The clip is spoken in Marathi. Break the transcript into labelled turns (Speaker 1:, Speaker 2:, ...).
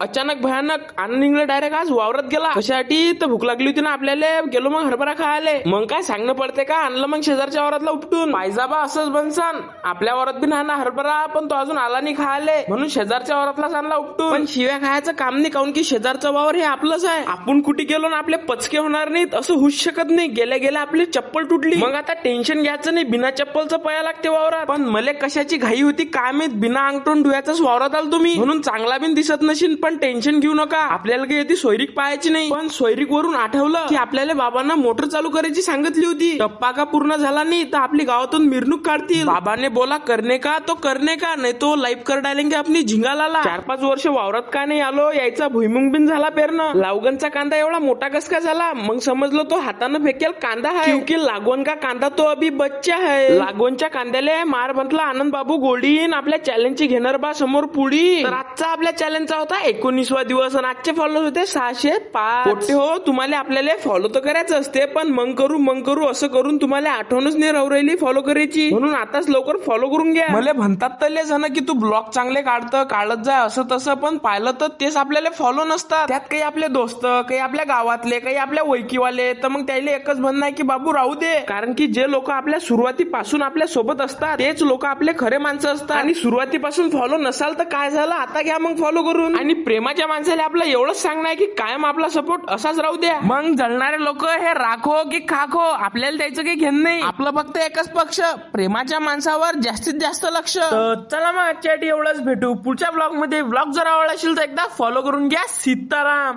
Speaker 1: अचानक भयानक आनंद निघला डायरेक्ट आज वावरात गेला. कशासाठी तर भूक लागली होती ना आपल्याला. गेलो मग हरभरा खायला. मग काय सांगणं पडते का, आणलं मग शेजारच्या वावरातला उपटून. पायजाबा असंच बनसान, आपल्या वावरात बी ना हरभरा, पण तो अजून आला नाही खायला, म्हणून शेजारच्या वावरातलाच आणला उपटून. पण शिव्या खायचं काम नाही, काऊन की शेजारचं वावर हे आपलंच आहे. आपण कुठे गेलो ना आपले पचके होणार नाहीत असं होऊच शकत नाही. गेल्या गेल्या आपली चप्पल तुटली, मग आता टेन्शन घ्यायचं नाही, बिना चप्पलचं पया लागते वावरात. पण मले कशाची घाई होती काय माहित, बिना अंगठून धुयाचाच वावरात आलो तुम्ही, म्हणून चांगला बिन दिसत नशील. पण टेन्शन घेऊ नका, आपल्याला काही ती सोयरीक पाहायची नाही. पण सोयरीक वरून आठवलं की आपल्याला बाबांना मोटर चालू करायची सांगितली होती. टप्पा का पूर्ण झाला नाही तर आपली गावातून मिरवणूक काढतील. बाबाने बोला करणे का तो करणे का, नाही तो लाईफ कर डालेंगे आपली झिंगालाला. 4-5 वर्ष वावरात का नाही आलो, यायचा भुईमुंग बिन झाला पेरणं. लावगणचा कांदा एवढा मोठा कस का झाला, मग समजलं तो हातानं फेकेल कांदा आहे, क्योंकि लागवण का कांदा तो अभी बच्चा है. लागवणच्या कांद्याला मार म्हटला आनंद बाबू गोडीन. आपल्या चॅलेंजची घेणार बा समोर पुढी. तर आजचा आपल्या चॅलेंजचा होता 19वा दिवस आणि आजचे फॉलो होते 605. पोट्टे हो, तुम्हाला आपल्याला फॉलो तर करायचं असते, पण मग करू असं करून तुम्हाला आठवणच नाही राहू राहिली फॉलो करायची, म्हणून आताच लवकर फॉलो करून घ्या. मला म्हणतात तर लय जण की तू ब्लॉग चांगले काढत जाय असं तसं, पण पाहिलं तर तेच आपल्याला फॉलो नसतात. त्यात काही आपले दोस्त, काही आपल्या गावातले, काही आपल्या ओळखीवाले, तर मग त्याला एकच म्हणणं आहे की बाबू राहू दे. कारण की जे लोक आपल्या सुरुवातीपासून आपल्या सोबत असतात तेच लोक आपले खरे माणसं असतात. आणि सुरुवातीपासून फॉलो नसाल तर काय झालं, आता घ्या मग फॉलो करून. आणि प्रेमाच्या माणसाला आपलं एवढंच सांगणं आहे की कायम आपला सपोर्ट असाच राहू द्या. मग जळणारे लोक हे राखो की खाखो, आपल्याला त्याचं काही घेणं नाही. आपलं फक्त एकच पक्ष, प्रेमाच्या माणसावर जास्तीत जास्त लक्ष. तर चला मग आजच्या एवढंच, भेटू पुढच्या ब्लॉग मध्ये. ब्लॉग जर आवडला असेल तर एकदा फॉलो करून घ्या. सीताराम.